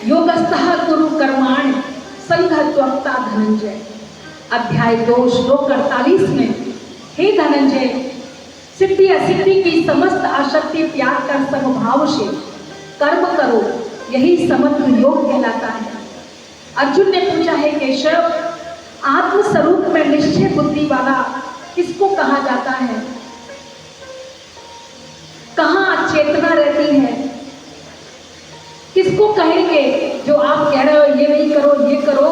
योगस्थः कुरु कर्माणि संघत्वक्ता धनंजय। अध्याय 2 श्लोक 48 में, हे धनंजय, सिद्धि असिद्धि की समस्त आसक्ति त्याग कर समभाव से कर्म करो, यही समत्व योग कहलाता है। अर्जुन ने पूछा है केशव, आत्म स्वरूप में निश्चय बुद्धि वाला किसको कहा जाता है? कहाँ चेतना रहती है? किसको कहेंगे जो आप कह रहे हो ये नहीं करो ये करो?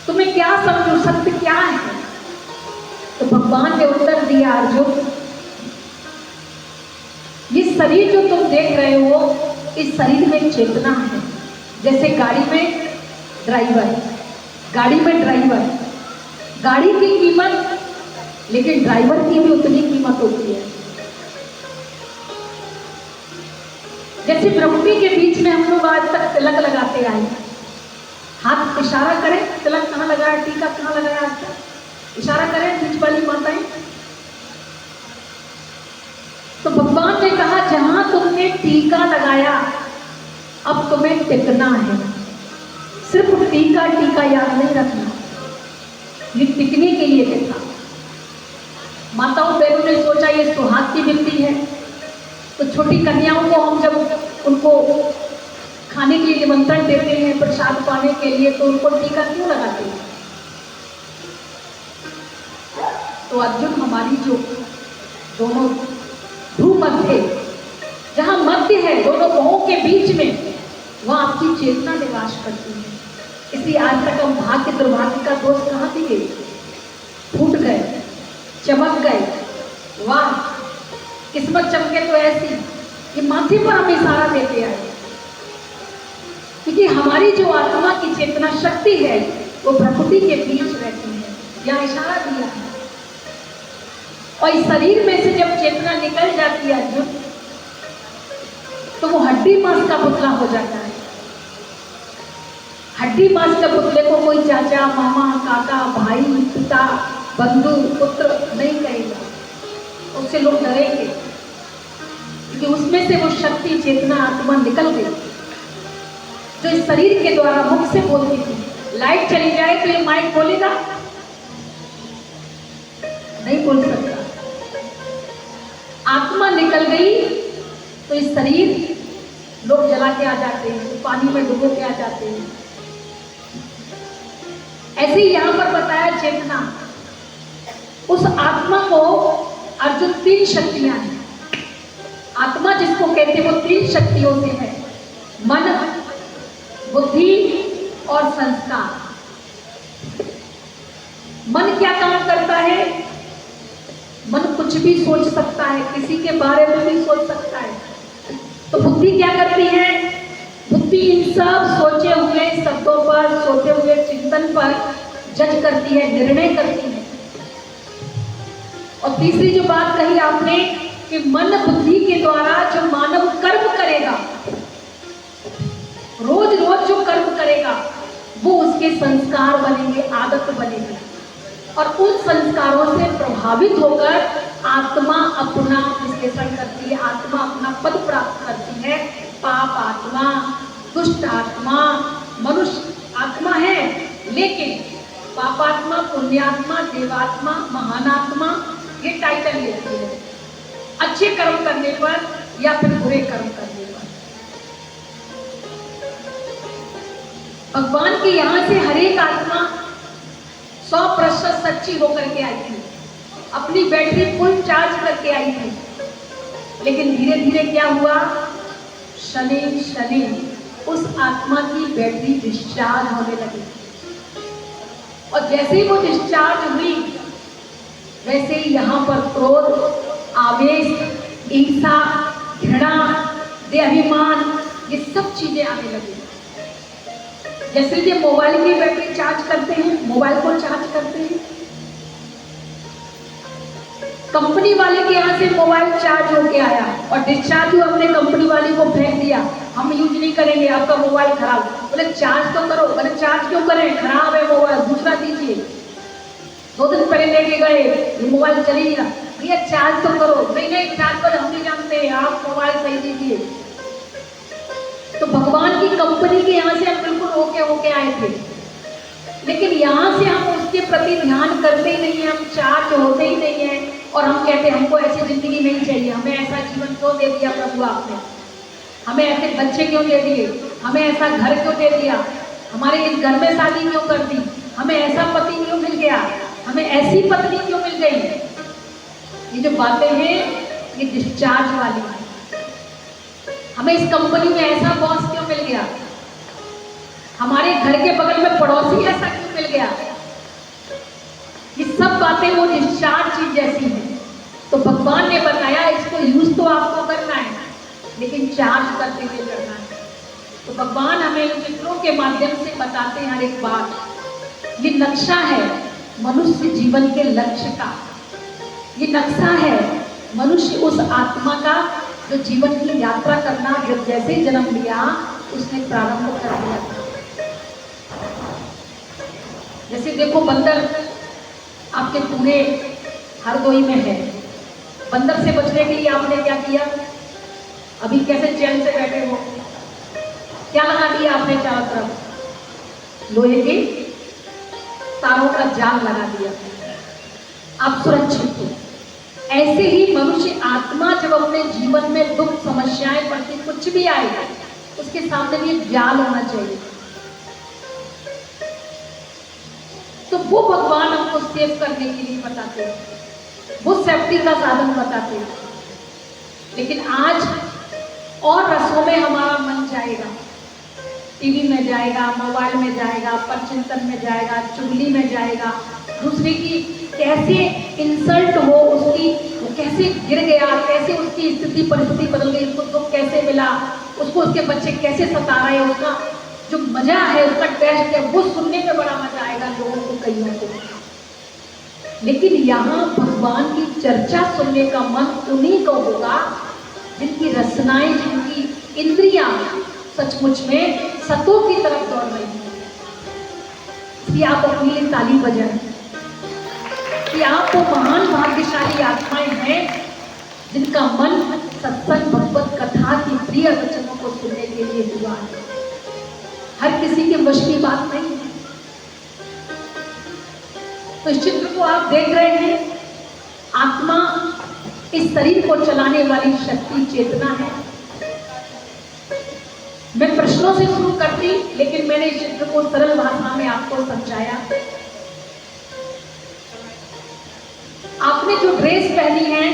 तुम्हें क्या समझो, सत्य क्या है? तो भगवान ने उत्तर दिया, अर्जुन, ये शरीर जो तुम देख रहे हो, इस शरीर में चेतना है। जैसे गाड़ी में ड्राइवर, गाड़ी में ड्राइवर, गाड़ी की कीमत, लेकिन ड्राइवर की भी उतनी कीमत होती है। जैसे प्रकृति के बीच में हम लोग आज तक तिलक लगाते आए, हाथ इशारा करें, तिलक कहाँ लगाया, टीका कहाँ लगाया, आज तक इशारा करें बीच वाली माताएं। तो भगवान ने कहा, जहां तुमने टीका लगाया अब तुम्हें टिकना है। सिर्फ टीका टीका याद नहीं रखना, ये टिकने के लिए था। माताओं बहनों ने सोचा ये सुहाग की बिंदी है, तो छोटी कन्याओं को हम जब उनको खाने के लिए निमंत्रण देते हैं प्रसाद पाने के लिए, तो उनको टीका क्यों लगाते हैं? तो अर्जुन, हमारी जो दोनों भ्रूमध्य, जहां मध्य है दोनों भवों के बीच में, वहां आपकी चेतना निवास करती है। इसलिए आज तक हम भाग्य दुर्भाग्य का दोष कहाँ दिए? फूट गए, चमक गए, वाह किस्मत चमके तो ऐसी, ये माथे पर हम इशारा देते आए। क्योंकि हमारी जो आत्मा की चेतना शक्ति है वो प्रकृति के बीच रहती है, यह इशारा दिया है। और इस शरीर में से जब चेतना निकल जाती है अर्जुन, तो वो हड्डी मांस का पुतला हो जाता है। हड्डी मांस के पुतले को कोई चाचा, मामा, काका, भाई, पिता, बंधु, पुत्र नहीं कहेगा, उससे लोग डरेंगे, क्योंकि उसमें से वो शक्ति, चेतना, आत्मा निकल गई जो इस शरीर के द्वारा मुख से बोलती थी। लाइट चली जाए तो ये माइक बोलेगा? नहीं बोल सकता। आत्मा निकल गई तो इस शरीर लोग जला के आ जाते हैं, पानी में डुबो के आ जाते हैं। ऐसे ही यहां पर बताया चेतना, उस आत्मा को अर्जुन 3 शक्तियां हैं। आत्मा जिसको कहते हैं वो 3 शक्तियों से है, मन, बुद्धि और संस्कार। मन क्या काम करता है? मन कुछ भी सोच सकता है, किसी के बारे में भी सोच सकता है। तो बुद्धि क्या करती है? बुद्धि इन सब सोचे हुए शब्दों पर, सोचे हुए चिंतन पर जज करती है, निर्णय करती है। और तीसरी जो बात कही आपने कि मन बुद्धि के द्वारा जो मानव कर्म करेगा, रोज रोज जो कर्म करेगा, वो उसके संस्कार बनेंगे, आदत बनेगी। और उन संस्कारों से प्रभावित होकर आत्मा अपना विश्लेषण करती है, आत्मा अपना पद प्राप्त करती है। पाप आत्मा, दुष्ट आत्मा, मनुष्य आत्मा है, लेकिन पापात्मा, पुण्यात्मा, देवात्मा, महानात्मा, ये टाइटल लेती है अच्छे कर्म करने पर या फिर बुरे कर्म करने पर। भगवान के यहां से हर एक आत्मा 100% सच्ची होकर के आई थी, अपनी बैटरी फुल चार्ज करके आई थी। लेकिन धीरे धीरे क्या हुआ? शनि शनि उस आत्मा की बैटरी डिस्चार्ज होने लगी। और जैसे ही वो डिस्चार्ज हुई, वैसे ही यहाँ पर क्रोध, आवेश, ईर्षा, घृणा, देहाभिमान, ये सब चीजें आने लगी। जैसे ये मोबाइल की बैटरी चार्ज करते हैं, मोबाइल को चार्ज करते हैं, कंपनी वाले के यहाँ से मोबाइल चार्ज होके आया और डिस्चार्ज हुआ, हमने कंपनी वाले को फेंक दिया, हम यूज नहीं करेंगे, आपका मोबाइल खराब। बोले चार्ज तो करो। बोले चार्ज क्यों करें, खराब है मोबाइल, दूसरा दीजिए। 2 दिन पहले लेके गए, ये मोबाइल चल ही नहीं रहा। भैया चार्ज तो करो। नहीं नहीं, चार्ज पर हम नहीं जानते, आप मोबाइल सही दीजिए। तो भगवान की कंपनी कंपनी के यहाँ से हम बिल्कुल होके होके आए थे, लेकिन यहाँ से हम उसके प्रति ध्यान करते ही नहीं है, हम चार्ज होते ही नहीं है, और हम कहते हैं हमको ऐसी जिंदगी नहीं चाहिए, हमें ऐसा जीवन क्यों दे दिया प्रभु आपने, हमें ऐसे बच्चे क्यों दे दिए, हमें ऐसा घर क्यों दे दिया, हमारे इस घर में शादी क्यों कर दी, हमें ऐसा पति क्यों मिल गया, हमें ऐसी पत्नी क्यों मिल गई। ये जो बातें हैं ये डिस्चार्ज वाली है। हमें इस कंपनी में ऐसा बॉस क्यों मिल गया, हमारे घर के बगल में पड़ोसी ऐसा क्यों मिल गया। ये सब बातें वो डिस्चार्ज चीज जैसी हैं। तो भगवान ने बताया इसको यूज तो आपको करना है, लेकिन चार्ज करते हुए करना है। तो भगवान हमें इन चित्रों के माध्यम से बताते हैं हर एक बात। ये नक्शा है मनुष्य जीवन के लक्ष्य का, ये नक्शा है मनुष्य उस आत्मा का जो जीवन की यात्रा करना जब जैसे जन्म लिया उसने प्रारंभ कर दिया। जैसे देखो बंदर आपके पूरे हरदोई में है, बंदर से बचने के लिए आपने क्या किया, अभी कैसे चैन से बैठे हो, क्या लगा दिया आपने चारों तरफ, लोहे के तारों का जाल लगा दिया, आप सुरक्षित हो। ऐसे ही मनुष्य आत्मा जब अपने जीवन में दुख समस्याएं पड़ती, कुछ भी आएगा उसके सामने भी एक जाल होना चाहिए। तो वो भगवान हमको सेव करने के लिए बताते हैं, वो सेफ्टी का साधन बताते हैं। लेकिन आज और रसों में हमारा मन जाएगा, टीवी में जाएगा, मोबाइल में जाएगा, परचिंतन में जाएगा, चुगली में जाएगा, दूसरे की कैसे इंसल्ट हो, उसकी वो कैसे गिर गया, कैसे उसकी स्थिति परिस्थिति बदल गई, उसको दुख कैसे मिला, उसको उसके बच्चे कैसे सता रहे हैं, उसका जो मजा है, उसका टेस्ट है, वो सुनने में बड़ा मजा आएगा लोगों को, कईयों को। लेकिन यहाँ भगवान की चर्चा सुनने का मन उन्हीं को होगा जिनकी रचनाएं, जिनकी इंद्रियां सचमुच में सतों की तरफ दौड़ रही है। इसलिए आप अपने लिए ताली बजाएं कि आप वो महान भाग्यशाली आत्माएं हैं जिनका मन सत्संग भगवत कथा की प्रिय वचनों को सुनने के लिए हुआ है। हर किसी के वश की बात नहीं है। तो इस चित्र को आप देख रहे हैं, आत्मा इस शरीर को चलाने वाली शक्ति चेतना है। मैं प्रश्नों से शुरू करती, लेकिन मैंने इस चित्र को सरल भाषा में आपको समझाया। आपने जो ड्रेस पहनी है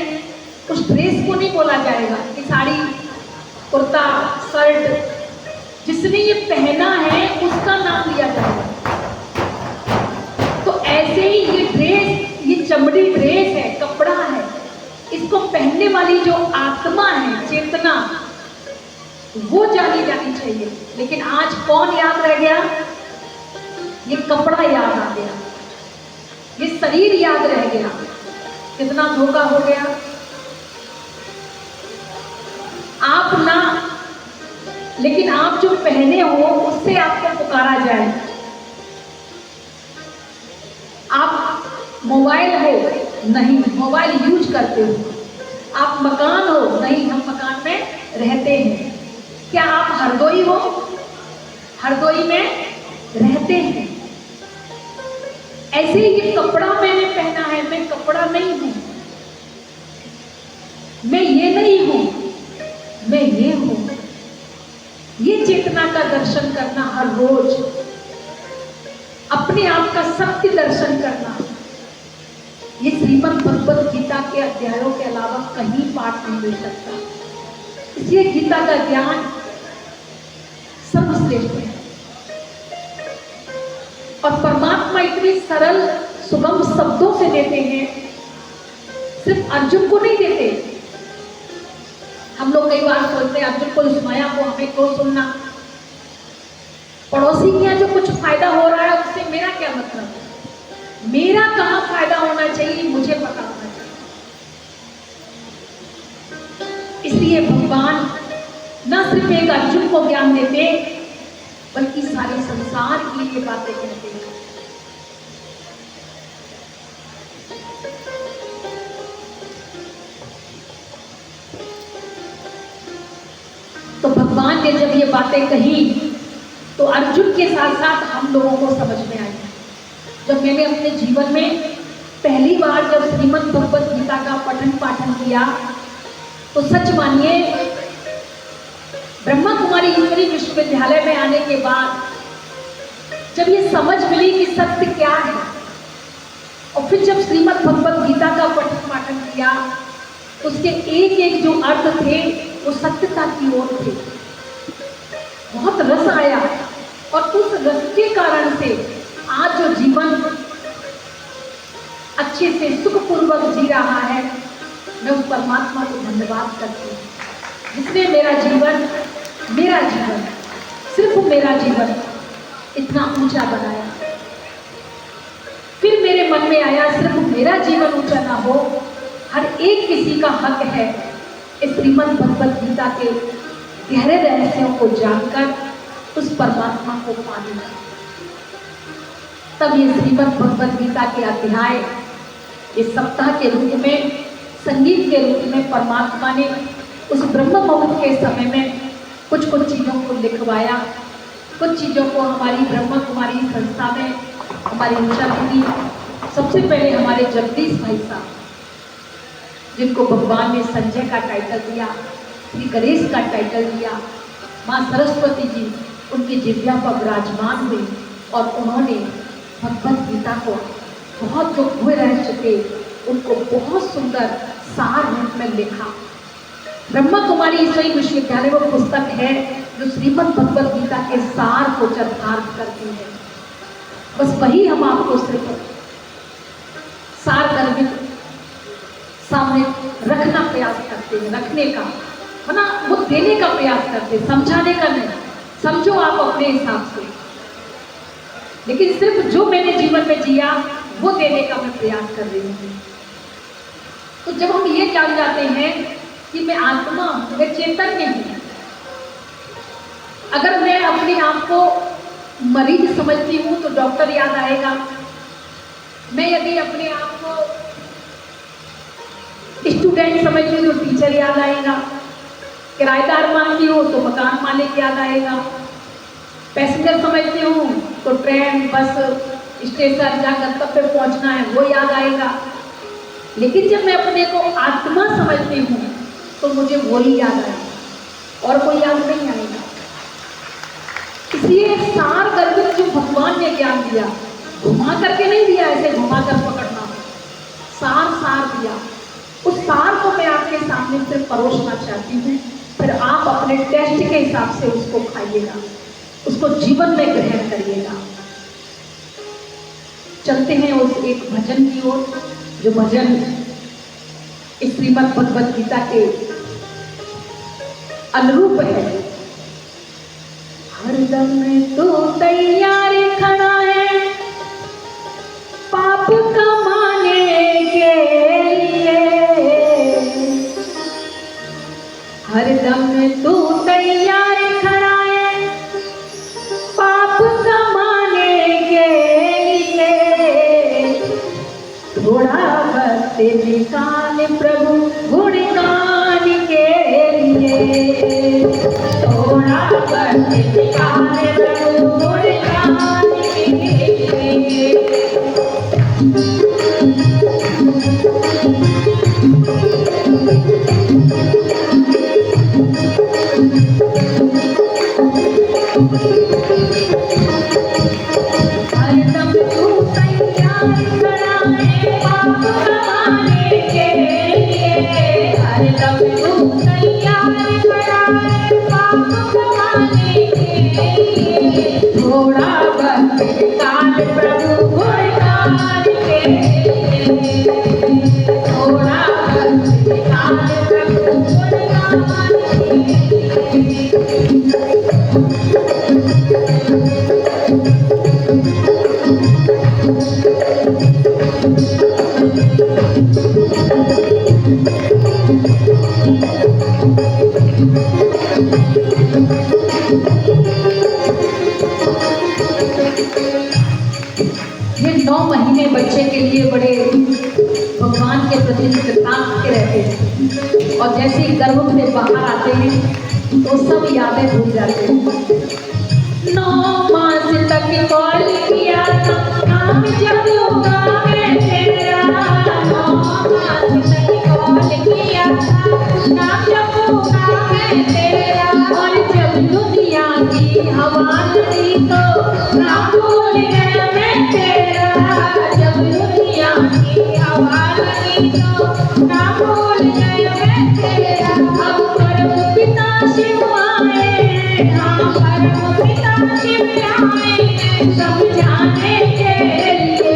उस ड्रेस को नहीं बोला जाएगा कि साड़ी, कुर्ता, शर्ट, जिसने ये पहना है उसका नाम लिया जाएगा। तो ऐसे ही ये ड्रेस, ये चमड़ी ड्रेस है, कपड़ा है, इसको पहनने वाली जो आत्मा है, चेतना, वो जानी जानी चाहिए। लेकिन आज कौन याद रह गया, ये कपड़ा याद आ गया, ये शरीर याद रह गया। कितना धोखा हो गया। आप ना, लेकिन आप जो पहने हो उससे आपको पुकारा जाए। आप मोबाइल हो, नहीं, मोबाइल यूज करते हो। आप मकान हो, नहीं, हम मकान में रहते हैं। क्या आप हरदोई हो, हरदोई में रहते हैं। ऐसे ही ये कपड़ा मैंने पहना है, मैं कपड़ा नहीं हूं, मैं ये नहीं हूं, मैं ये हूं। ये चेतना का दर्शन करना, हर रोज अपने आप का सत्य दर्शन करना, ये श्रीमद् भगवत गीता के अध्यायों के अलावा कहीं पाठ नहीं मिल सकता। इसलिए गीता का ज्ञान सर्वश्रेष्ठ है। और परमात्मा इतनी सरल सुगम शब्दों से देते हैं, सिर्फ अर्जुन को नहीं देते। हम लोग कई बार सोचते हैं अर्जुन को सुनाया को हमें क्यों सुनना, पड़ोसी के यहाँ जो कुछ फायदा हो रहा है उससे मेरा क्या मतलब है, मेरा कहाँ फायदा होना चाहिए मुझे पता होना चाहिए। इसलिए भगवान न सिर्फ एक अर्जुन को ज्ञान देते बल्कि सारे संसार की ये बातें कहते हैं। तो भगवान ने जब ये बातें कही तो अर्जुन के साथ साथ हम लोगों को समझ में आई। जब मैंने अपने जीवन में पहली बार जब श्रीमद् भगवत गीता का पठन पाठन किया, तो सच मानिए ब्रह्मा कुमारी ईश्वरी विश्वविद्यालय में आने के बाद जब ये समझ मिली कि सत्य क्या है, और फिर जब श्रीमद् भगवत गीता का पठन पाठन किया, उसके एक एक जो अर्थ थे वो सत्यता की ओर थे। बहुत रस आया, और उस रस के कारण से आज जो जीवन अच्छे से सुखपूर्वक जी रहा है, मैं उस परमात्मा को धन्यवाद करती हूँ जिसने मेरा जीवन सिर्फ मेरा जीवन इतना ऊंचा बनाया। फिर मेरे मन में आया सिर्फ मेरा जीवन ऊंचा ना हो, हर एक किसी का हक है इस श्रीमद् भगवत गीता के गहरे रहस्यों को जानकर उस परमात्मा को पाने का। तब ये श्रीमद् भगवत गीता के अध्याय इस सप्ताह के रूप में, संगीत के रूप में परमात्मा ने उस ब्रह्म मुहूर्त के समय में कुछ कुछ चीज़ों को लिखवाया। कुछ चीज़ों को हमारी ब्रह्मा कुमारी संस्था में हमारी ऊषा दीदी, सबसे पहले हमारे जगदीश भाई साहब, जिनको भगवान ने संजय का टाइटल दिया, श्री गणेश का टाइटल दिया, माँ सरस्वती जी उनकी जिह्वा पर विराजमान हुए और उन्होंने भगवत गीता को बहुत जो हुए रह चुके उनको बहुत सुंदर सार रूप में लिखा। ब्रह्मा कुमारी ईश्वरी विश्वविद्यालय वो पुस्तक है जो श्रीमद् भगवत गीता के सार को चरितार्थ करती है। बस वही हम आपको सिर्फ सार गर्भित सामने रखना प्रयास करते हैं, रखने का है ना, वो देने का प्रयास करते हैं, समझाने का नहीं। समझो आप अपने हिसाब से, लेकिन सिर्फ जो मैंने जीवन में जिया वो देने का मैं प्रयास कर रही हूँ। तो जब हम ये जान जाते हैं कि मैं आत्मा हूँ, मैं चेतन हूँ, अगर मैं अपने आप को मरीज समझती हूँ तो डॉक्टर याद आएगा। मैं यदि अपने आप को स्टूडेंट समझती हूँ तो टीचर याद आएगा। किराएदार मानती हूँ तो मकान मालिक याद आएगा। पैसेंजर समझती हूँ तो ट्रेन, बस, स्टेशन जहाँ गंतव्य पे पहुँचना है वो याद आएगा। लेकिन जब मैं अपने को आत्मा समझती हूँ तो मुझे वही याद आएगा और कोई याद नहीं आएगा। इसलिए सार गर्भित जो भगवान ने ज्ञान दिया, घुमा करके नहीं दिया, ऐसे घुमा कर पकड़ना, सार दिया। उस सार को मैं आपके सामने सिर्फ परोसना चाहती हूँ, फिर आप अपने टेस्ट के हिसाब से उसको खाइएगा, उसको जीवन में ग्रहण करिएगा। चलते हैं उस एक भजन की ओर, जो भजन इस श्रीमद् भगवत गीता के अनुरूप है। हरदम तो तैयार खड़ा है पाप कमाने के लिए, हरदम तो तैयार खड़ा है पाप कमाने के लिए। थोड़ा वक्त निकाल प्रभु गुणगान के लिए, थोड़ा वक्त निकाल प्रभु गुणगान के लिए। हरदम तू तैयार खड़ा है पाप कमाने के लिए, हरदम तू तैयार खड़ा है पाप कमाने के लिए। थोड़ा वक्त निकाल प्रभु गुणगान के लिए, थोड़ा वक्त निकाल प्रभु गुणगान के लिए। ये 9 महीने बच्चे के लिए बड़े भगवान के प्रति कृतज्ञ रहते हैं, और जैसे ही गर्भ से बाहर आते हैं तो सब यादें भूल जाते हैं। 9 सखी कॉल किया था नाम जब गावे तेरा, सखी कॉल किया था नाम जब गावे तेरा, और जब दुनिया की हवा लगी तो नाम भूल गया मैं तेरा, जब दुनिया की हवा लगी तो नाम भूल गया मैं तेरा। अब परम पिता शिव आए, हाँ परम पिता शिव आए समझाने के लिए,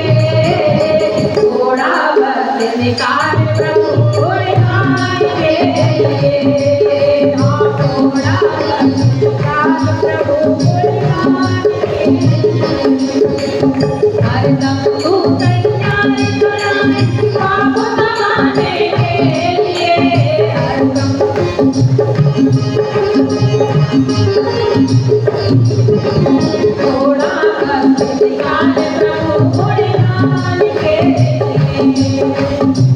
थोड़ा वक्त निकाल प्रभु गुणगान के लिए, हाँ थोड़ा वक्त निकाल प्रभु गुणगान के लिए। हरदम तू तैयार कराए पाप दबाने के लिए, हरदम थोड़ा वक्त निकाल प्रभु गुणगान के लिए,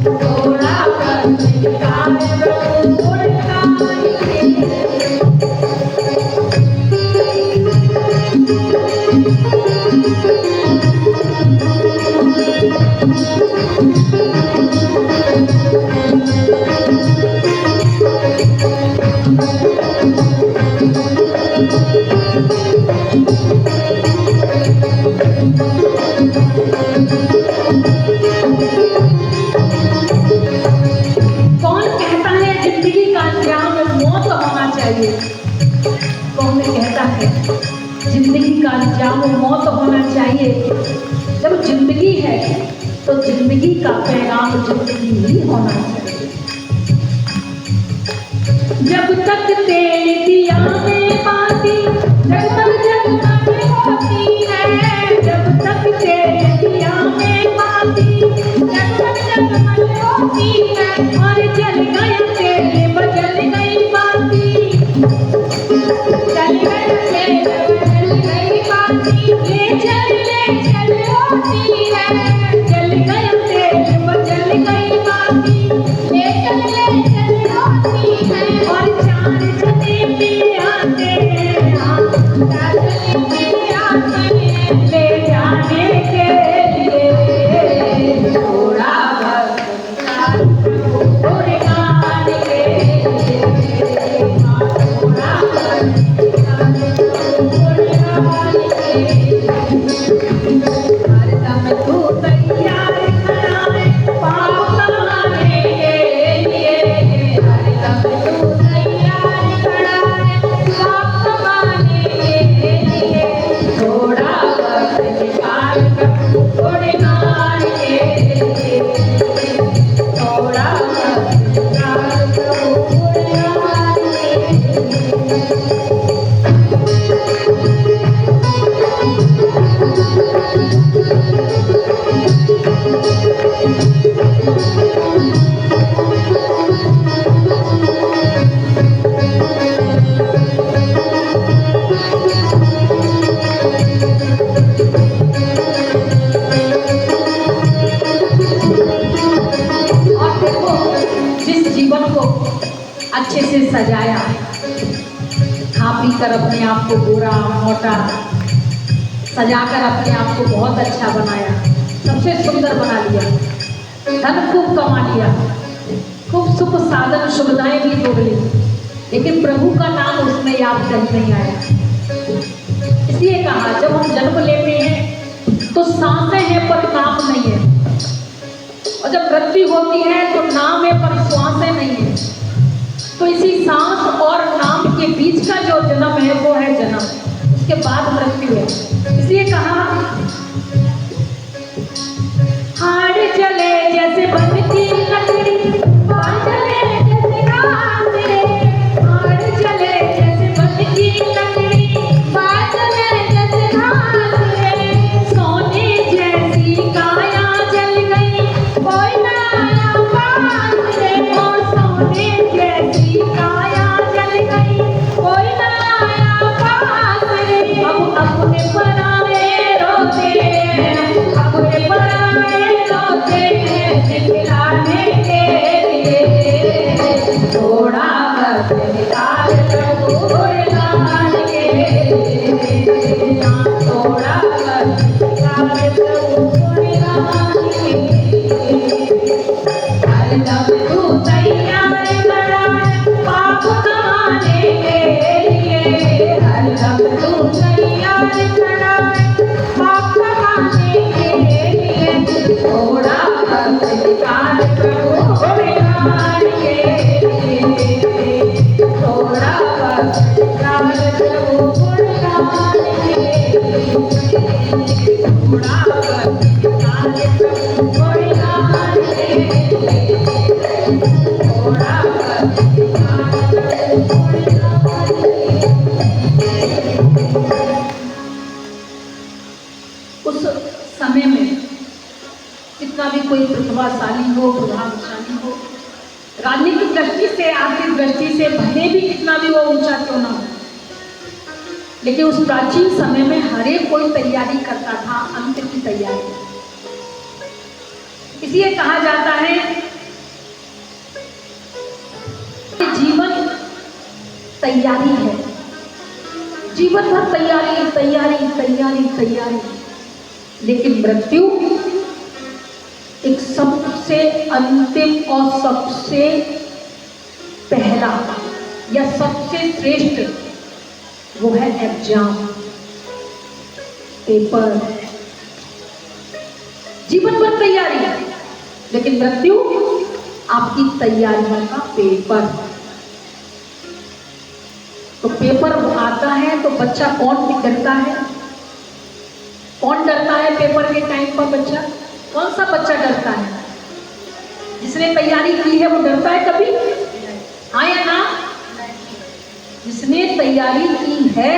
थोड़ा वक्त निकाल प्रभु गुणगान के लिए। कौन कहता है जिंदगी का अंजाम मौत होना चाहिए? कौन कहता है जिंदगी का अंजाम मौत होना चाहिए? जब जिंदगी है तो जिंदगी का पैगाम जिंदगी ही होना चाहिए। जब तक तेल दिया में बाती जगमग जगमग होती है, जब तक तेल दिया में बाती जगमग जगमग होती है, और जल गया तेल बजल गई बाती, जल गया तेल बजल गई बाती, ले चल होती है, जल गया तेल बजल गई बाती, ले चल होती है, और चार जने मिल आते हैं, चार जने मिल आते हैं ले जाने के लिए, थोड़ा वक्त निकाल प्रभु गुणगान के लिए, थोड़ा वक्त निकाल प्रभु गुणगान के लिए। हरदम तू तैयार खड़ा है पाप कमाने के लिए, हरदम तू तैयार खड़ा है पाप कमाने के लिए, थोड़ा वक्त निकाल प्रभु गुणगान के लिए, थोड़ा वक्त निकाल प्रभु गुणगान के लिए। और देखो जिस जीवन को अच्छे से सजाया, खा पी कर अपने आप को गोरा मोटा सजाकर अपने आप को बहुत अच्छा बनाया, सबसे सुंदर बना लिया, धन खूब कमा लिया, खूब सुख साधन सुविधाएं भी जोड़ ली, लेकिन प्रभु का नाम उसमें याद कहीं नहीं आया। इसलिए कहा जब हम जन्म लेते हैं तो सांसें हैं पर नाम नहीं है, और जब मृत्यु होती है तो नाम है पर श्वासें नहीं है। तो इसी सांस और नाम के बीच का जो जन्म है वो है जन्म, उसके बाद मृत्यु है। इसलिए कहा हाड़ चले जैसे बनती लकड़ी, बाल चले जैसे घास रे, हाड़ चले जैसे बनती लकड़ी, बाल चले जैसे घास रे, सोने जैसी काया जल गई कोई ना आया पास रे, और सोने जैसी काया जल गई कोई ना आया पास रे। अब अपने पराए रोते हैं, अपने पराए रोते हैं दिखलाने के लिए, थोड़ा वक्त निकाल प्रभु गुणगान के लिए, थोड़ा उस समय में कितना भी कोई प्रतिभाशाली हो, प्रभावशाली हो, राजनीतिक दृष्टि से, आर्थिक दृष्टि से भले भी कितना भी वो ऊंचा क्यों ना हो, लेकिन उस प्राचीन समय में हर एक कोई तैयारी करता था, अंत की तैयारी। इसलिए कहा जाता है कि जीवन तैयारी है, जीवन भर तैयारी तैयारी तैयारी तैयारी, लेकिन मृत्यु एक सबसे अंतिम और सबसे पहला या सबसे श्रेष्ठ वो है एग्जाम, पेपर। जीवन भर तैयारी लेकिन मृत्यु आपकी तैयारियों का पेपर। तो पेपर आता है तो बच्चा कौन डरता है? कौन डरता है पेपर के टाइम पर? बच्चा, कौन सा बच्चा डरता है? जिसने तैयारी की है वो डरता है कभी? हाँ या ना? जिसने तैयारी की है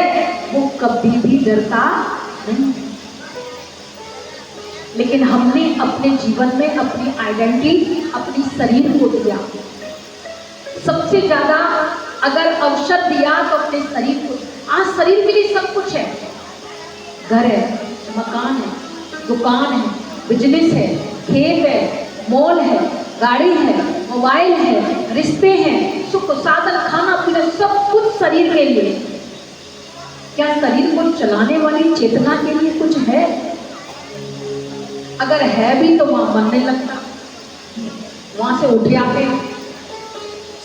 वो कभी भी डरता नहीं। लेकिन हमने अपने जीवन में अपनी आइडेंटिटी, अपनी शरीर को दिया। सबसे ज्यादा अगर अवसर दिया तो अपने शरीर को। आज शरीर के लिए सब कुछ है, घर है, मकान है, दुकान है, बिजनेस है, खेत है, मॉल है, गाड़ी है, मोबाइल है, रिश्ते हैं, सुख साधन, खाना पीना, सब कुछ शरीर के लिए। क्या शरीर को चलाने वाली चेतना के लिए कुछ है? अगर है भी तो वहां मन नहीं लगता, वहां से उठ आते।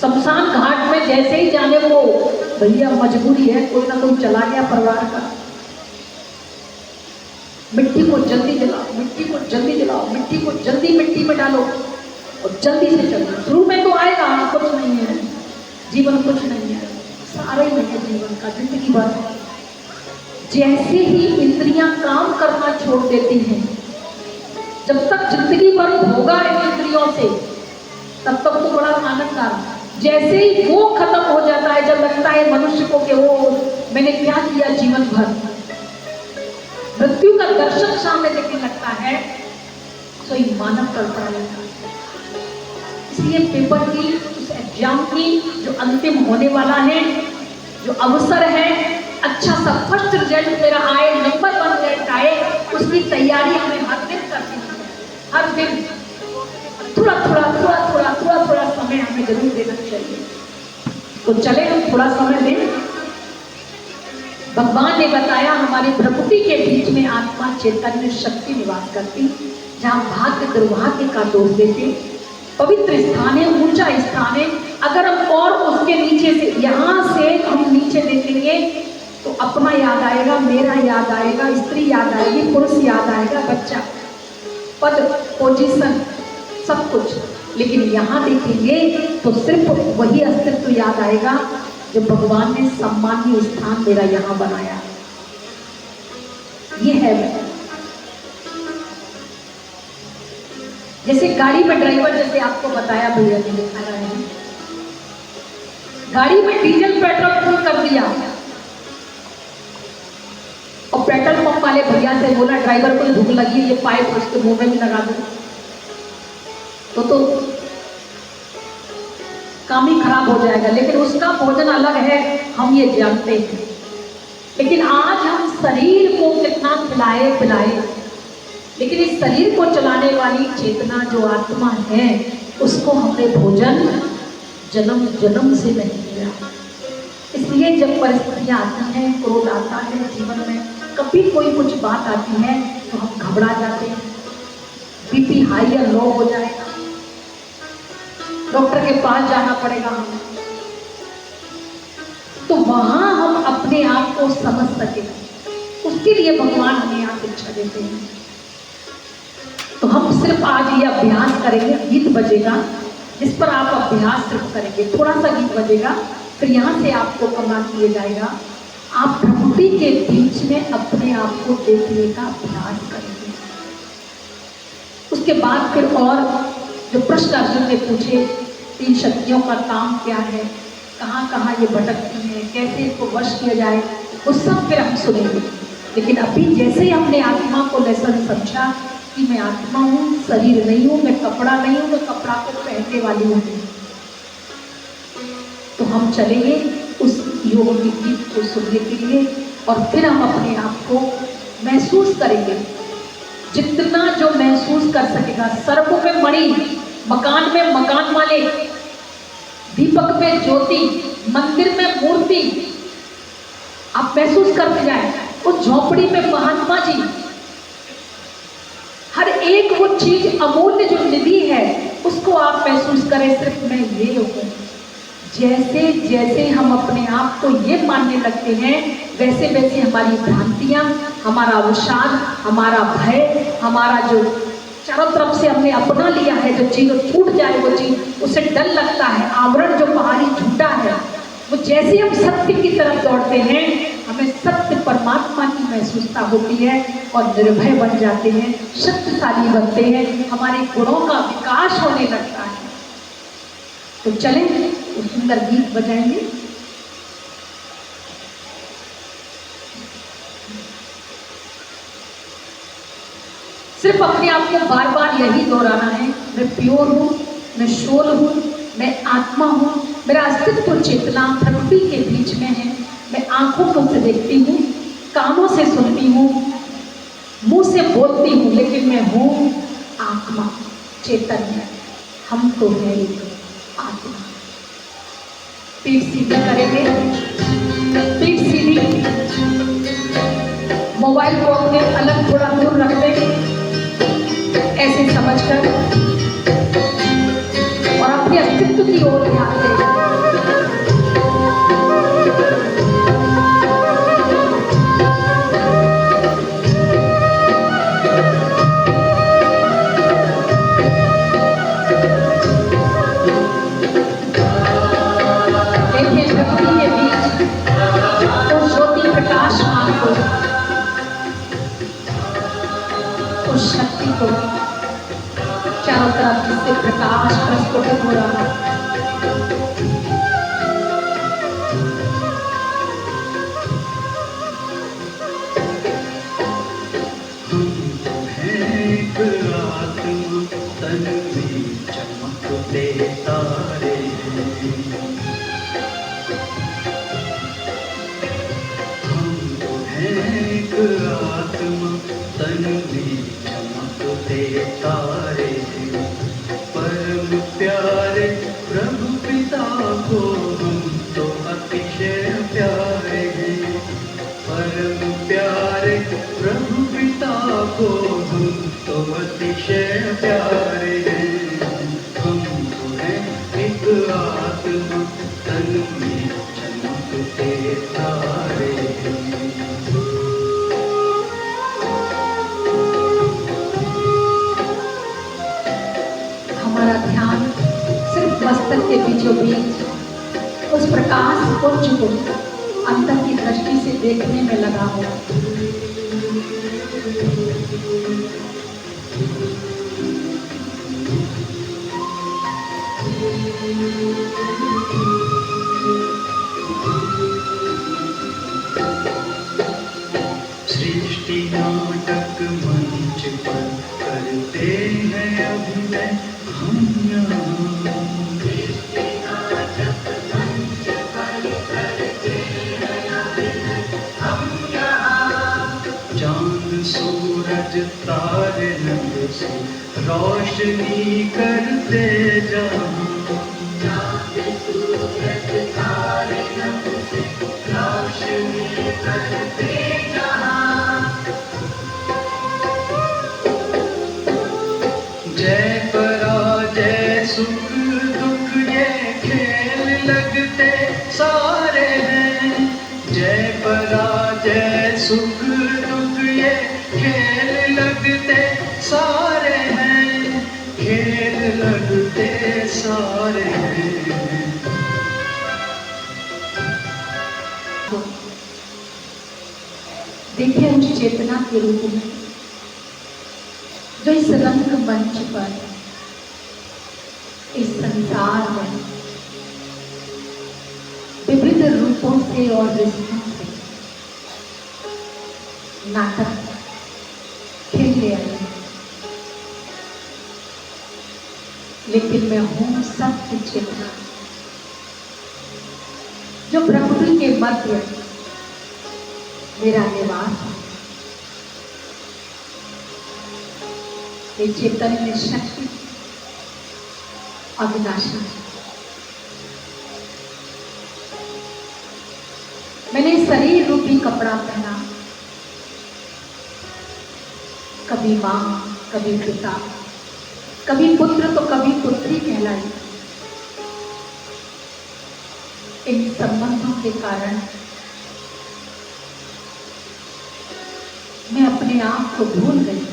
शमशान घाट में जैसे ही जाने को, भैया मजबूरी है, कोई ना कोई चला गया परिवार का, मिट्टी को जल्दी जलाओ, मिट्टी को जल्दी जलाओ, मिट्टी को जल्दी मिट्टी में डालो और जल्दी से चलो। शुरू में तो आएगा, कुछ नहीं है जीवन, कुछ नहीं है, सारा ही नहीं है जीवन का, जिंदगी भर। जैसे ही इंद्रियां काम करना छोड़ देती हैं, जब तक जिंदगी भर होगा इन इंद्रियों से, तब तक तो बड़ा आनंद आ रहा। जैसे ही वो खत्म हो जाता है, जब लगता है मनुष्य को कि वो मैंने क्या किया जीवन भर, मृत्यु का दर्शन सामने देखने लगता है, तो ये मानव करता रहता है। इसलिए पेपर की, उस एग्जाम की जो अंतिम होने वाला है, जो अवसर है, अच्छा सा फर्स्ट रिजल्ट मेरा आए, नंबर 1 रिजल्ट आए, उसकी तैयारी हमें हर दिन करनी है। हर दिन थोड़ा थोड़ा थोड़ा थोड़ा थोड़ा थोड़ा समय हमें जरूर देना चाहिए। तो चले हम थोड़ा समय दें। भगवान ने बताया हमारी प्रकृति के बीच में आत्मा चैतन्य शक्ति निवास करती, जहाँ भाग्य दुर्भाग्य का दोष देते, पवित्र स्थान है, ऊंचा स्थान है। अगर हम और उसके नीचे से, यहाँ से हम नीचे देखेंगे तो अपना याद आएगा, मेरा याद आएगा, स्त्री याद आएगी, पुरुष याद आएगा, बच्चा, पद, पोजीशन, सब कुछ। लेकिन यहाँ देखेंगे तो सिर्फ वही अस्तित्व याद आएगा जो भगवान ने सम्मानीय स्थान मेरा यहाँ बनाया। ये है मैं। जैसे गाड़ी में ड्राइवर, जैसे आपको बताया भैया ने दिखा रहा है, गाड़ी में डीजल पेट्रोल फुल कर दिया और पेट्रोल पंप वाले भैया से बोला ड्राइवर को भूख लगी है, ये पाइप उसके मुंह में भी लगा दो, तो काम ही खराब हो जाएगा। लेकिन उसका भोजन अलग है, हम ये जानते हैं। लेकिन आज हम शरीर को कितना खिलाए पिलाए, लेकिन इस शरीर को चलाने वाली चेतना जो आत्मा है, उसको हमने भोजन जन्म जन्म से नहीं दिया। इसलिए जब परिस्थितियां आती हैं, क्रोध आता है जीवन में, कभी कोई कुछ बात आती है, तो हम घबरा जाते हैं, बीपी हाई या लो हो जाएगा, डॉक्टर के पास जाना पड़ेगा हमें। तो वहां हम अपने आप को समझ सके, उसके लिए भगवान हमें यहाँ शिक्षा देते हैं। तो हम सिर्फ आज ये अभ्यास करेंगे, गीत बजेगा जिस पर आप अभ्यास सिर्फ करेंगे, थोड़ा सा गीत बजेगा, फिर यहाँ से आपको कमांड किया जाएगा, आप प्रकृति के बीच में अपने आप को देखने का अभ्यास करेंगे। उसके बाद फिर और जो प्रश्न अर्जुन ने पूछे, 3 शक्तियों का काम क्या है, कहाँ कहाँ ये भटकती है, कैसे इसको वश किया जाए, वो सब फिर हम सुनेंगे। लेकिन अभी जैसे ही हमने आत्मा को लेसन समझा कि मैं आत्मा हूँ, शरीर नहीं हूँ, मैं कपड़ा नहीं हूँ, मैं कपड़ा को पहनने वाली हूँ, तो हम चलेंगे उस योग के गीत को सुनने के लिए और फिर हम अपने आप को महसूस करेंगे। जितना जो महसूस कर सकेगा, सर्प में मणि, मकान में मकान वाले, दीपक में ज्योति, मंदिर में मूर्ति, आप महसूस करते जाए। उस झोपड़ी में महात्मा जी, हर एक वो चीज अमूल्य जो निधि है उसको आप महसूस करें, सिर्फ मैं ये हूँ। जैसे जैसे हम अपने आप को ये मानने लगते हैं, वैसे वैसे हमारी भ्रांतियां, हमारा अवसाद, हमारा भय, हमारा जो चारों तरफ से हमने अपना लिया है जो चीज, छूट जाए वो चीज, उसे डर लगता है, आवरण जो बाहरी झूठा है, वो जैसे हम सत्य की तरफ दौड़ते हैं, हमें सत्य परमात्मा की महसूसता होती है और निर्भय बन जाते हैं, शक्तिशाली बनते हैं, हमारे गुणों का विकास होने लगता है। तो चलें, वो सुंदर गीत बजाएंगे। सिर्फ अपने आप को बार बार यही दोहराना है, मैं प्योर हूँ, मैं शोल हूँ, मैं आत्मा हूँ, मेरा अस्तित्व चेतना प्रकृति के बीच में है, मैं आंखों से देखती हूँ, कानों से सुनती हूँ, मुंह से बोलती हूँ, लेकिन मैं हूँ आत्मा, चैतन्य, हम तो है एक आत्मा। पीठ सीधी करेंगे, पीठ सीधी, मोबाइल को अपने अलग थोड़ा दूर रख देंगे, ऐसे समझकर, और अपने अस्तित्व की ओर ध्यान दें। शक्ति को चारों तरफ जिससे प्रकाश प्रस्फुटित हो रहा है, तन में चमकते तारे, हम तो हैं एक आत्मा, तन में चमकते तारे, परम प्यारे प्रभु पिता को हम तो अतिशय प्यारे हैं, परम प्यारे प्रभु पिता को हम तो अतिशय प्यारे हैं, हम तो हैं एक आत्मा, तन में चमकते तारे। हमारा ध्यान सिर्फ मस्तक के बीचों बीच उस प्रकाश पुंज को अंतर की दृष्टि से देखने में लगा हुआ। सृष्टि नाटक मंच पर करते हैं अभिनय हम यहाँ, सृष्टि नाटक मंच पर करते हैं अभिनय हम यहाँ, चांद सूरज तारे रंग से रोशनी करते जहाँ, चांद सूरज तारे रंग से रोशनी करते जहाँ, सुख दुख ये खेल लगते सारे हैं, खेल लगते सारे हैं। देखिए उस चेतना के रूप में जो इस रंग मंच पर, इस संसार में विविध रूपों से और रिश्तों से नाटक खेलने आई है। लेकिन मैं हूं सत्य चेतना जो प्रकृति के मध्य मेरा निवास है। ये चैतन्य शक्ति अविनाशी है। मैंने शरीर रूपी कपड़ा पहना, कभी मां, कभी पिता, कभी पुत्र तो कभी पुत्री कहलाई। इन संबंधों के कारण मैं अपने आप को भूल गई।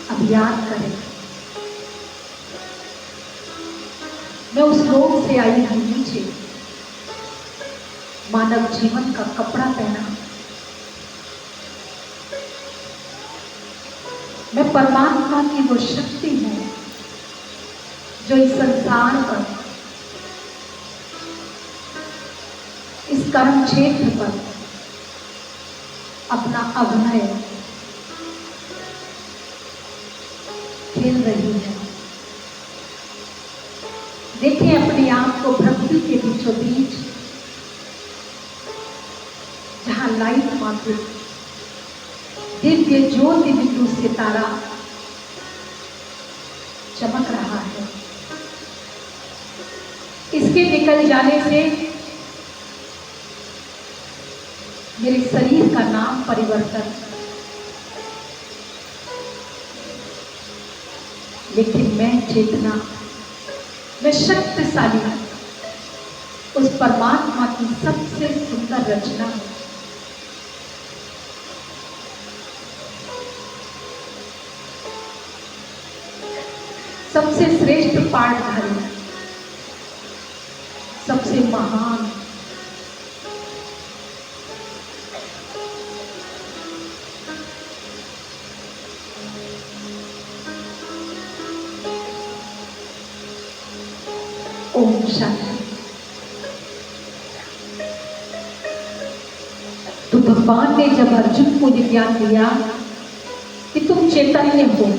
अब याद करें, मैं उस लोक से आई हूं नीचे, मानव जीवन का कपड़ा पहना। मैं परमात्मा की वो शक्ति हूं जो इस संसार पर, इस कर्म क्षेत्र पर अपना अभिनय खेल रही है। देखें अपने आप को प्रकृति के बीचों बीच, जहां लाइट मात्र दिव्य ज्योति बिंदु सितारा चमक रहा है। इसके निकल जाने से मेरे शरीर का नाम परिवर्तन, लेकिन मैं चेतना, मैं शक्तिशाली उस परमात्मा की सबसे सुंदर रचना हूं। सबसे श्रेष्ठ पाठधारी, सबसे महान, ओम शांति। तो भगवान ने जब अर्जुन को ज्ञान दिया कि तुम चैतन्य हो,